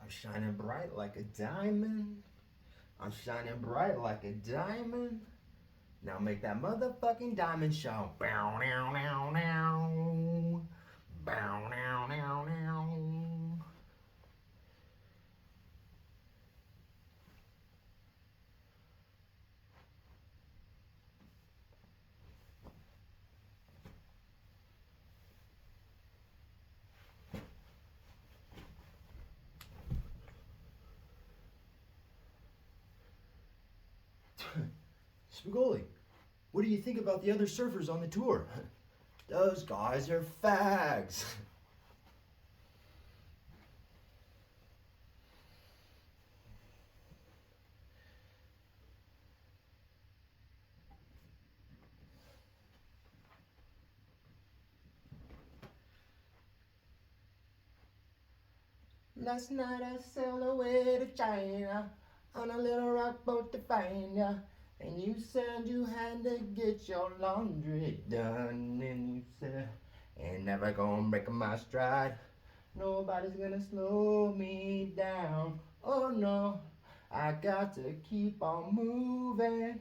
I'm shining bright like a diamond. I'm shining bright like a diamond. Now make that motherfucking diamond show. Bow now now now. Bow now now now. Spigoli, what do you think about the other surfers on the tour? Those guys are fags. Last night I sailed away to China on a little rockboat to find ya. And you said you had to get your laundry done. And you said, ain't never gonna break my stride. Nobody's gonna slow me down. Oh no, I got to keep on moving.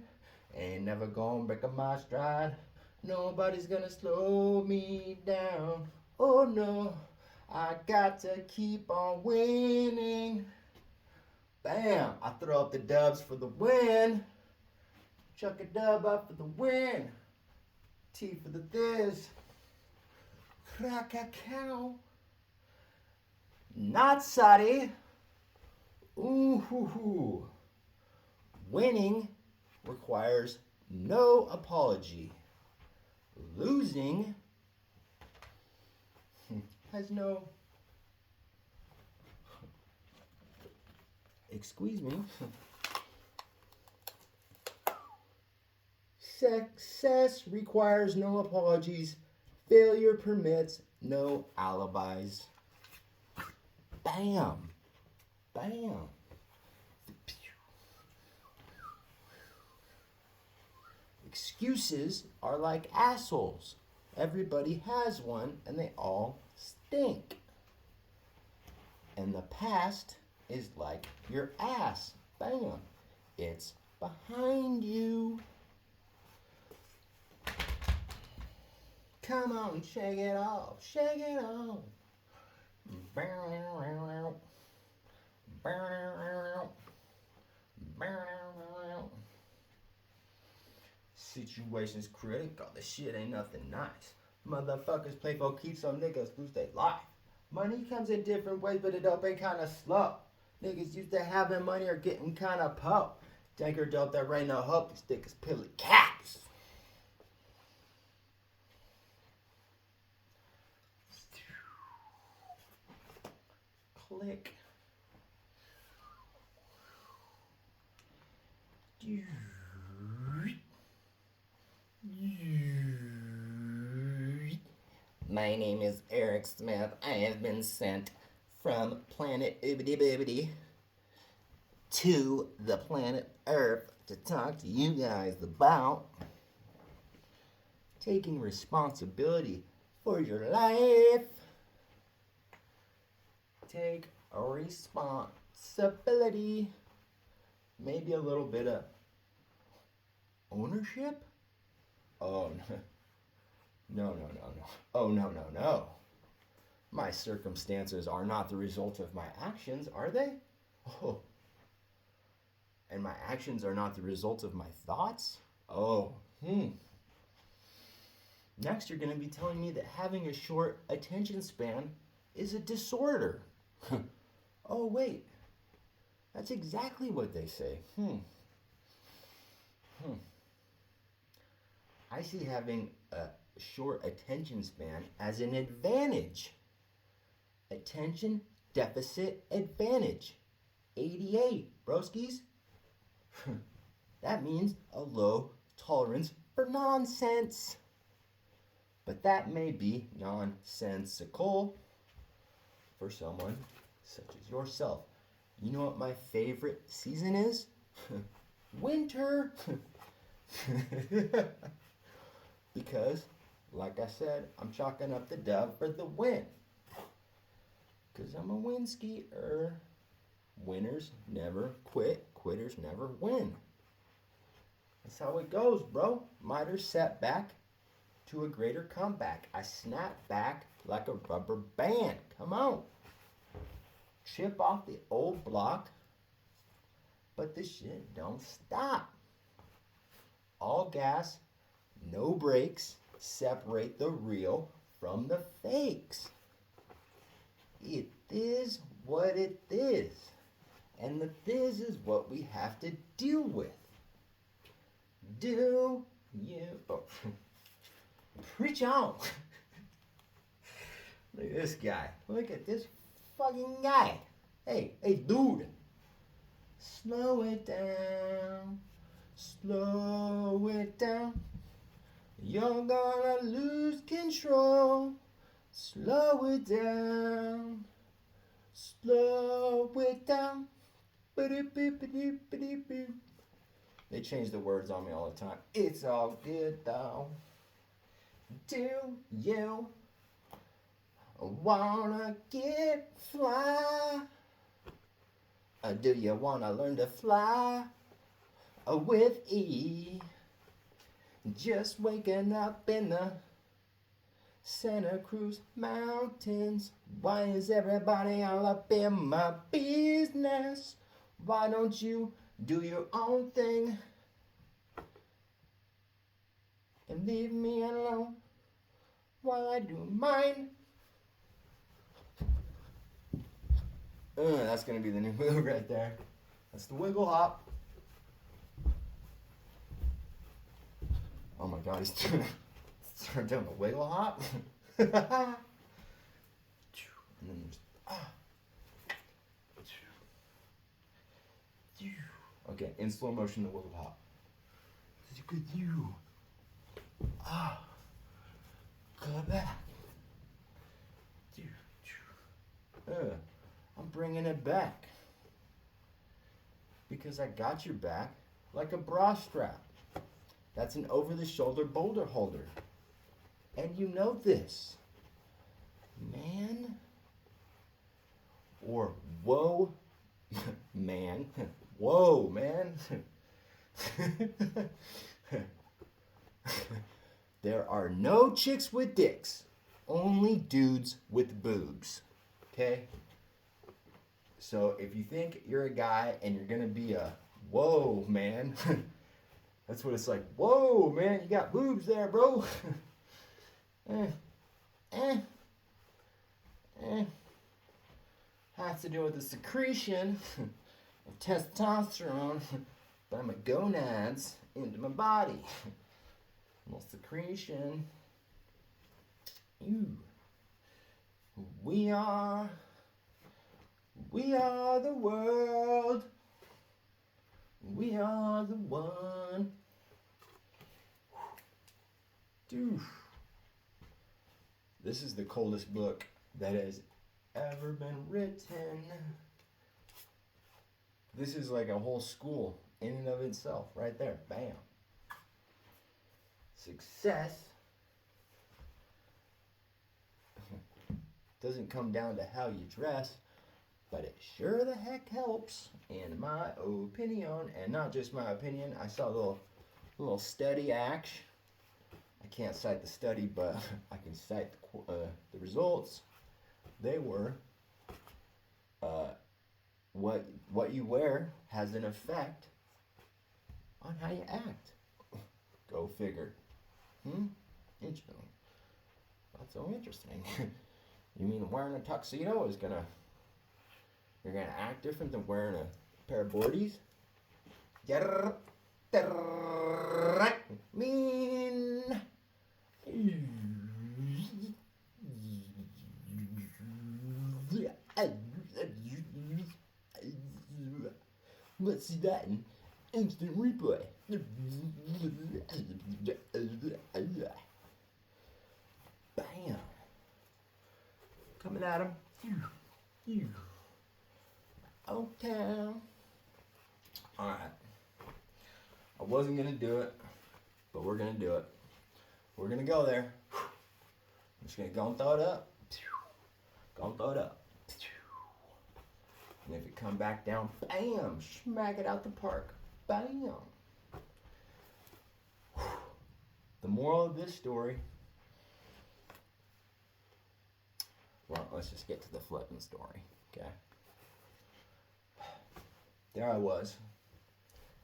Ain't never gonna break my stride. Nobody's gonna slow me down. Oh no, I got to keep on winning. Bam! I throw up the dubs for the win. Chuck a dub up for the win. T for the Thiz. Crack a cow. Not Sadi. Ooh hoo hoo. Winning requires no apology. Losing has no. Excuse me. Success requires no apologies. Failure permits no alibis. Bam. Bam. Excuses are like assholes. Everybody has one and they all stink. And the past is like your ass. Bam. It's behind you. Come on, shake it off. Shake it off. Situation's critical. The shit ain't nothing nice. Motherfuckers play for keeps, some niggas lose their life. Money comes in different ways, but it dope ain't kinda slow. Niggas used to having money or getting kinda po. Tanker dope that ain't no hope. These niggas pilly caps. Click. My name is Eric Smith. I have been sent from planet Ubbity Bibbity to the planet Earth to talk to you guys about taking responsibility for your life. Take a responsibility. Maybe a little bit of ownership? Oh, no. Oh, no. My circumstances are not the result of my actions, are they? Oh. And my actions are not the result of my thoughts? Oh, Next, you're going to be telling me that having a short attention span is a disorder. Oh, wait. That's exactly what they say. I see having a short attention span as an advantage. Attention deficit advantage. ADA, broskies. That means a low tolerance for nonsense. But that may be nonsensical for someone such as yourself. You know what my favorite season is? Winter. Because, like I said, I'm chalking up the dub for the win. Because I'm a wind skier. Winners never quit. Quitters never win. That's how it goes, bro. Miter set back to a greater comeback. I snap back like a rubber band. Come on. Chip off the old block, but the shit don't stop. All gas, no brakes. Separate the real from the fakes. It is what it is. And the this is what we have to deal with. Do you... Oh. Preach on. Look at this guy. Look at this fucking guy. Hey, dude. Slow it down. Slow it down. You're gonna lose control. Slow it down. Slow it down. They change the words on me all the time. It's all good though. Do you wanna get fly? Or do you wanna learn to fly with ease? Just waking up in the Santa Cruz Mountains. Why is everybody all up in my business? Why don't you do your own thing and leave me alone while I do mine? That's gonna be the new move right there. That's the wiggle hop. Oh my god, he's doing the wiggle hop. And then there's okay, in slow motion the wiggle hop. Good you. Come back. I'm bringing it back because I got your back like a bra strap. That's an over-the-shoulder boulder holder. And you know this, man. Or whoa, man. Whoa, man. There are no chicks with dicks, only dudes with boobs. Okay? So if you think you're a guy and you're gonna be a whoa, man, that's what it's like. Whoa, man, you got boobs there, bro. Has to do with the secretion of testosterone by my gonads into my body. Well, secretion. We are the world. We are the one. Dude. This is the coldest book that has ever been written. This is like a whole school in and of itself, right there. Bam. Success doesn't come down to how you dress, but it sure the heck helps, in my opinion. And not just my opinion. I saw a little study action. I can't cite the study, but I can cite the results. They were what you wear has an effect on how you act. Go figure. Interesting. That's so interesting. You mean wearing a tuxedo you're gonna act different than wearing a pair of boardies? Mean. Let's see that in instant replay. Bam. Coming at him. Okay. Alright. I wasn't going to do it, but we're going to do it. We're going to go there. I'm just going to go and throw it up. Go and throw it up. And if it come back down, bam, smack it out the park. Bam. The moral of this story, well, let's just get to the flipping story, okay? There I was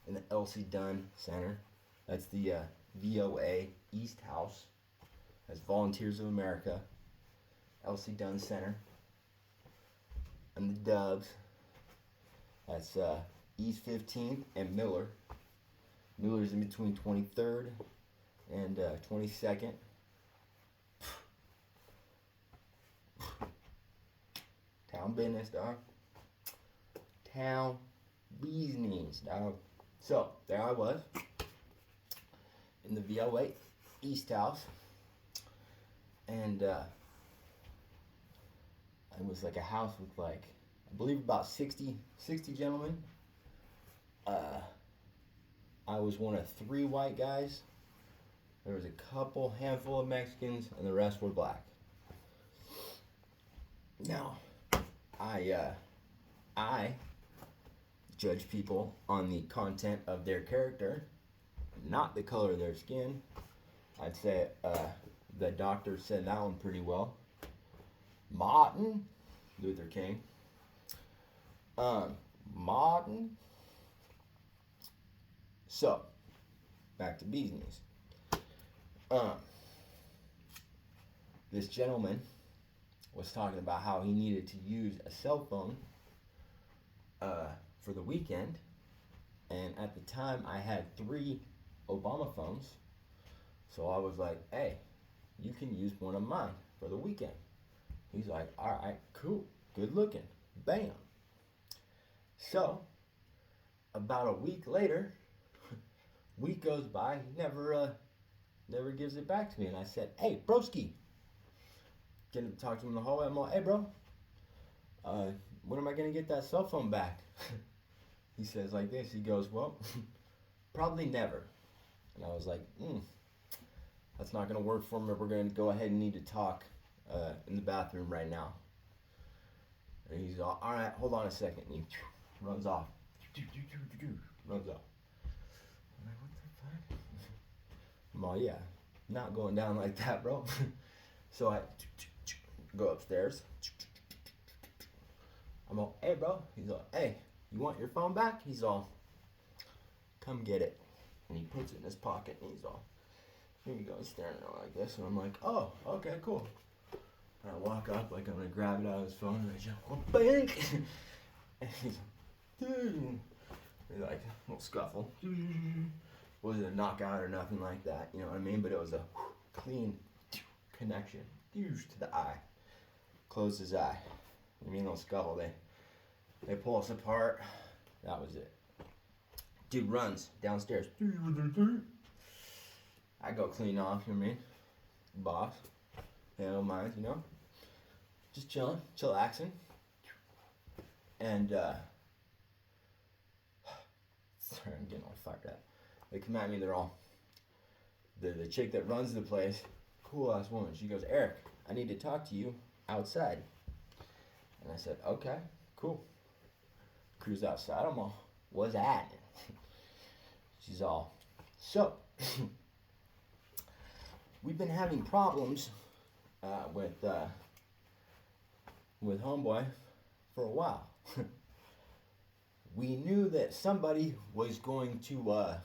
in the Elsie Dunn Center. That's the VOA East House. That's Volunteers of America. Elsie Dunn Center. And the Dubs. That's East 15th and Miller. Miller's in between 23rd and 22nd. Town business, dog. Town business, dog. So, there I was in the VOA East House. And it was like a house with like, I believe about 60 gentlemen. I was one of 3 white guys. There was a handful of Mexicans, and the rest were black. Now, I judge people on the content of their character, not the color of their skin. I'd say the doctor said that one pretty well. Martin Luther King. Martin. So, back to business. This gentleman was talking about how he needed to use a cell phone for the weekend, and at the time I had 3 Obama phones, so I was like, hey, you can use one of mine for the weekend. He's like, all right, cool, good looking, bam. So, about a week later, week goes by, he never gives it back to me, and I said, hey, broski, getting to talk to him in the hallway. I'm like, hey, bro, when am I gonna get that cell phone back? He says like this. He goes, well, probably never. And I was like, that's not gonna work for me. We're gonna go ahead and need to talk in the bathroom right now. And he's all right, hold on a second. And he runs off. Runs off. I'm like, what the fuck? I'm all, yeah, not going down like that, bro. So I go upstairs. I'm all, hey, bro. He's all, hey, you want your phone back? He's all, come get it. And he puts it in his pocket, and he's all, here you go. He's staring at it like this, and I'm like, oh, okay, cool. And I walk up like I'm gonna grab it out of his phone, and I jump, oh, bank. And he's like, a little scuffle. Wasn't a knockout or nothing like that, you know what I mean? But it was a clean connection, to the eye. Closed his eye. I mean, little scuffle. They pull us apart. That was it. Dude runs downstairs. I go clean off, you know what I mean? Boss. They don't mind, you know? Just chilling, chillaxing. And, sorry, I'm getting all fired up. They come at me, they're all, the chick that runs the place, cool ass woman. She goes, Eric, I need to talk to you outside. And I said, okay, cool. Cruise outside. I'm all, what's that? She's all, so, we've been having problems with homeboy for a while. We knew that somebody was going to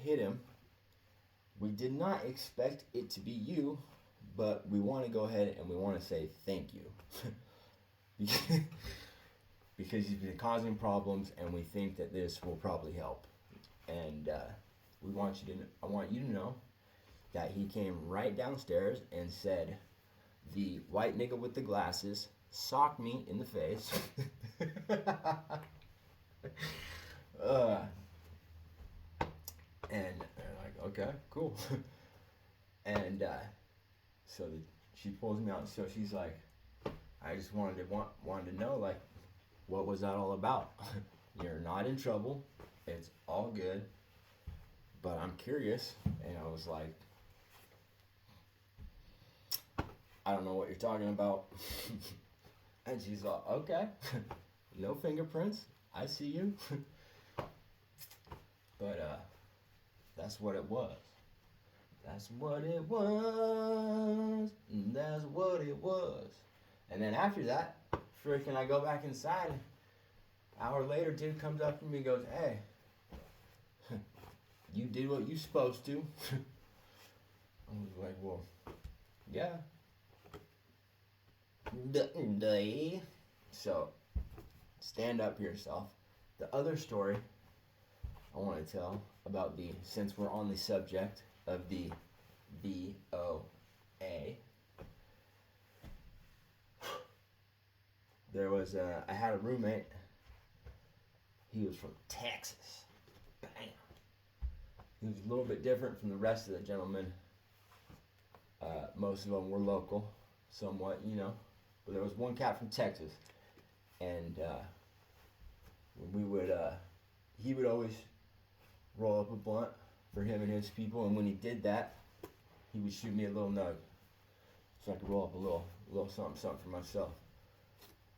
hit him. We did not expect it to be you, but we want to go ahead and we want to say thank you. Because he's been causing problems, and we think that this will probably help. And I want you to know that he came right downstairs and said, the white nigga with the glasses socked me in the face. And they're like, okay, cool. And so she pulls me out. So she's like, I just wanted to know, like, what was that all about? You're not in trouble. It's all good. But I'm curious. And I was like, I don't know what you're talking about. And she's like, okay, no fingerprints. I see you. But that's what it was. That's what it was. That's what it was. And then after that, freaking, I go back inside. An hour later, dude comes up to me and goes, hey, you did what you supposed to. I was like, well, yeah. So, stand up for yourself. The other story I want to tell about since we're on the subject of the VOA, I had a roommate. He was from Texas. Bam. He was a little bit different from the rest of the gentlemen. Most of them were local, somewhat, But there was one cat from Texas, and he would always roll up a blunt for him and his people, and when he did that, he would shoot me a little nug, so I could roll up a little something for myself,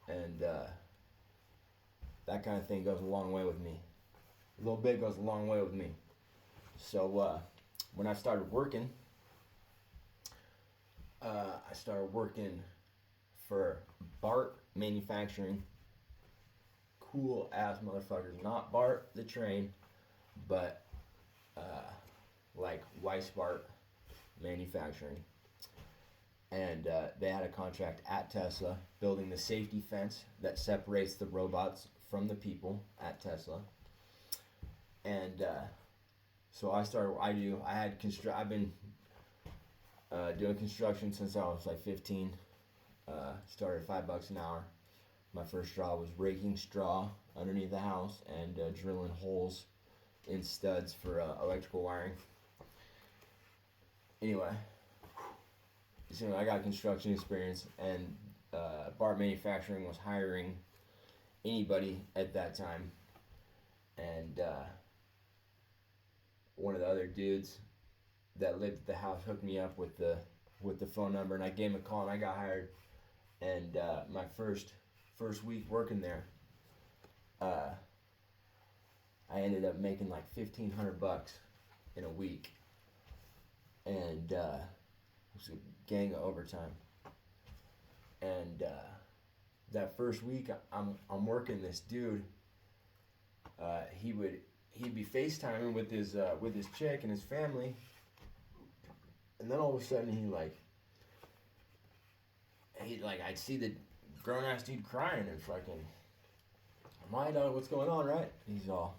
and that kind of thing goes a long way with me. A little bit goes a long way with me. So when I started working, for Bart Manufacturing. Cool ass motherfuckers. Not Bart the train, but like Weisbart Manufacturing. And they had a contract at Tesla building the safety fence that separates the robots from the people at Tesla. And so I've been doing construction since I was like 15. Started at $5 an hour. My first job was raking straw underneath the house and drilling holes in studs for electrical wiring. Anyway, so I got construction experience, and Bart Manufacturing was hiring anybody at that time. And one of the other dudes that lived at the house hooked me up with the phone number, and I gave him a call, and I got hired. And my first week working there, I ended up making like $1,500 in a week, and it was a gang of overtime. And that first week, I'm working this dude. He'd be FaceTiming with his chick and his family, and then all of a sudden I'd see the grown ass dude crying and fucking, my dog, what's going on, right? And he's all,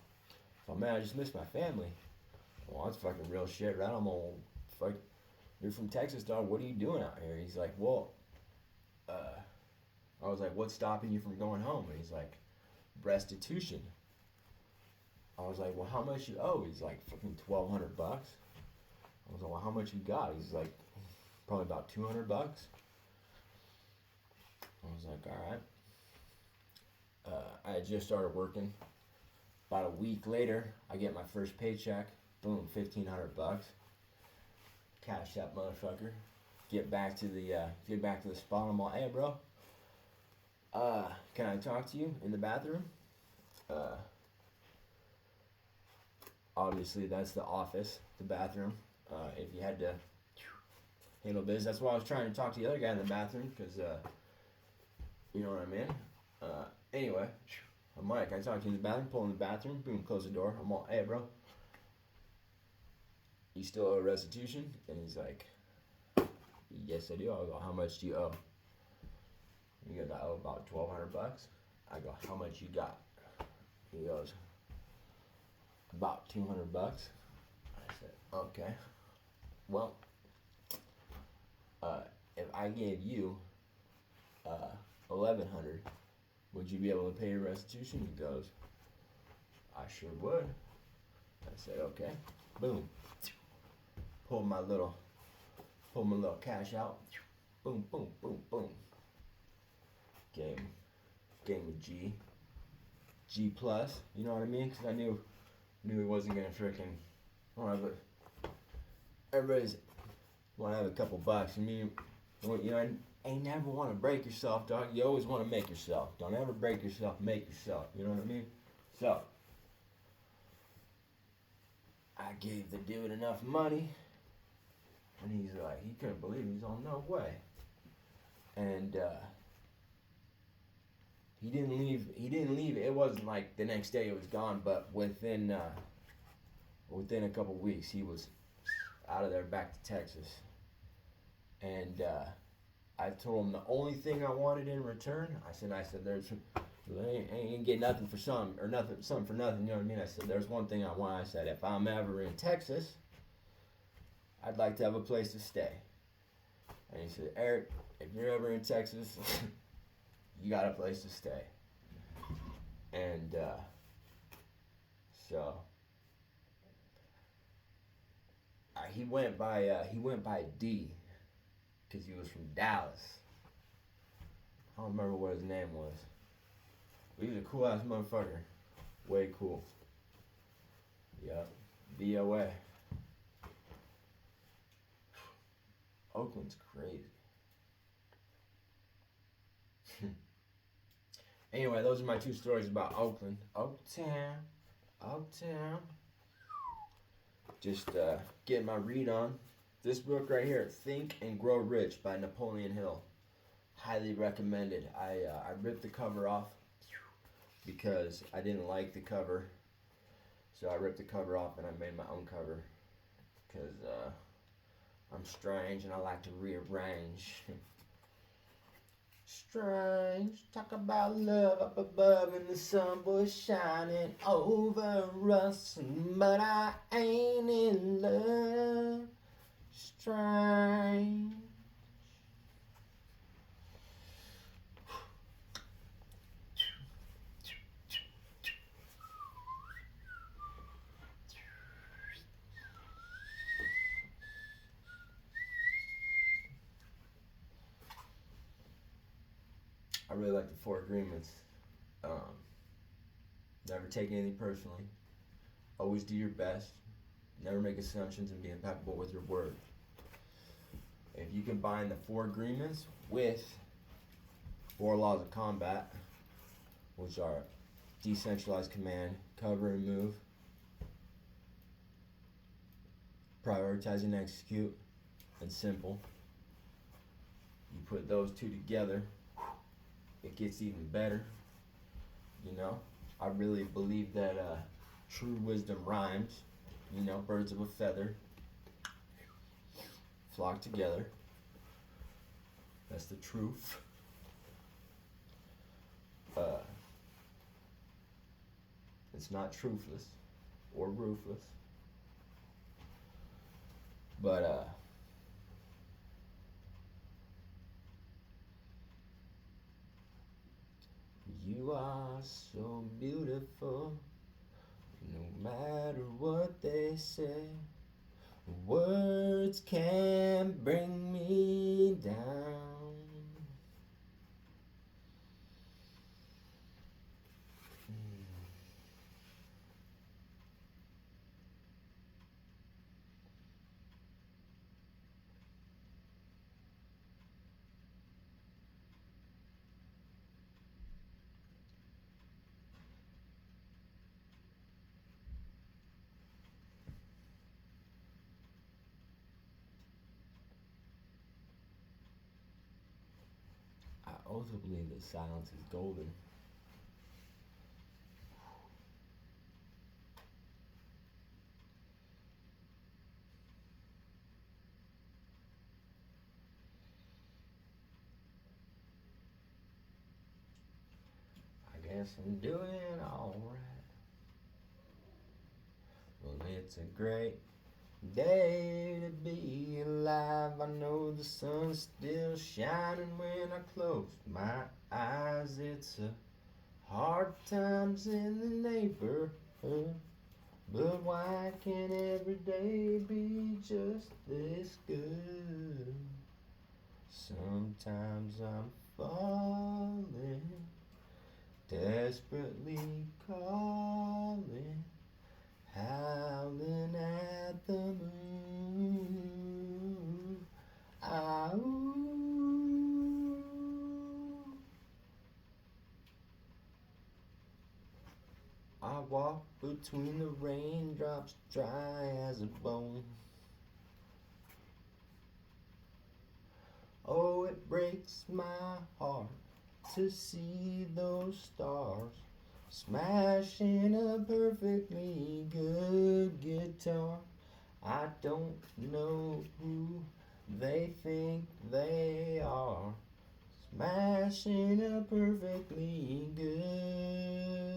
oh man, I just missed my family. Well, that's fucking real shit, right? I'm all, fuck, you're from Texas, dog. What are you doing out here? He's like, well, I was like, what's stopping you from going home? And he's like, restitution. I was like, well, how much you owe? He's like, fucking $1,200. I was like, well, how much you got? He's like, probably about $200. I was like, all right. I had just started working. About a week later, I get my first paycheck. Boom, $1,500. Cash that motherfucker. Get back to the spot. I'm all, hey, bro. Can I talk to you in the bathroom? Obviously, that's the office, the bathroom. If you had to handle business, that's why I was trying to talk to the other guy in the bathroom, because you know what I mean? Anyway, I'm like, I talk to you in the bathroom, pull in the bathroom, boom, close the door. I'm all, hey, bro, you still owe restitution? And he's like, yes, I do. I go, how much do you owe? He goes, I owe about $1,200. I go, how much you got? He goes, about $200. I said, okay. Well, if I gave you $1,100, would you be able to pay your restitution? He goes, I sure would. I said, okay. Boom. Pulled my little cash out. Boom, boom, boom, boom. Game with G plus. You know what I mean? Because I knew he wasn't gonna freaking. But everybody's want to have a couple bucks. I mean, Well, you know, ain't never want to break yourself, dog. You always want to make yourself. Don't ever break yourself, make yourself. You know what I mean? So, I gave the dude enough money, and he's like, he couldn't believe it. He's on no way. And he didn't leave. He didn't leave. It wasn't like the next day it was gone, but within a couple weeks he was out of there back to Texas. And I told him the only thing I wanted in return. I said, there's, ain't get nothing for some or nothing, something for nothing. You know what I mean? I said, there's one thing I want. I said, if I'm ever in Texas, I'd like to have a place to stay. And he said, Eric, if you're ever in Texas, you got a place to stay. And so he went by D, because he was from Dallas. I don't remember what his name was. But he was a cool ass motherfucker. Way cool. Yep. BOA. Oakland's crazy. Anyway, those are my two stories about Oakland. Oaktown. Just getting my read on. This book right here, Think and Grow Rich by Napoleon Hill. Highly recommended. I ripped the cover off because I didn't like the cover. So I ripped the cover off and I made my own cover. Because I'm strange and I like to rearrange. Strange, talk about love up above and the sun was shining over us, but I ain't in love. Strange. I really like the 4 agreements. Never take anything personally. Always do your best. Never make assumptions and be impeccable with your word. If you combine the 4 agreements with 4 laws of combat, which are decentralized command, cover and move, prioritize and execute, and simple, you put those 2 together, it gets even better. You know, I really believe that true wisdom rhymes. You know, birds of a feather flock together. That's the truth. It's not truthless or ruthless. But you are so beautiful, no matter what they say. Words can't bring me down. I also believe that silence is golden. I guess I'm doing alright. Well, it's a great day to be alive. I know the sun's still shining when I close my eyes. It's a hard times in the neighborhood, but why can't every day be just this good? Sometimes I'm falling, desperately calling, howling at the moon. Ah, ooh. between the raindrops, dry as a bone. Oh, it breaks my heart to see those stars smashing a perfectly good guitar. I don't know who they think they are, smashing a perfectly good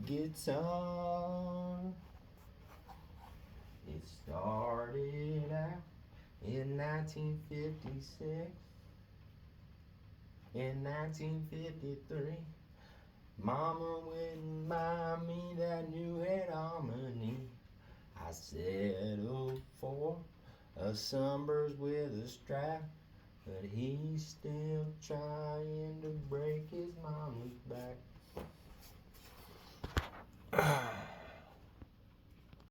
guitar. It started out in 1956. In 1953, Mama wouldn't buy me that new head harmony. I settled for a sunburst with a strap, but he's still trying to break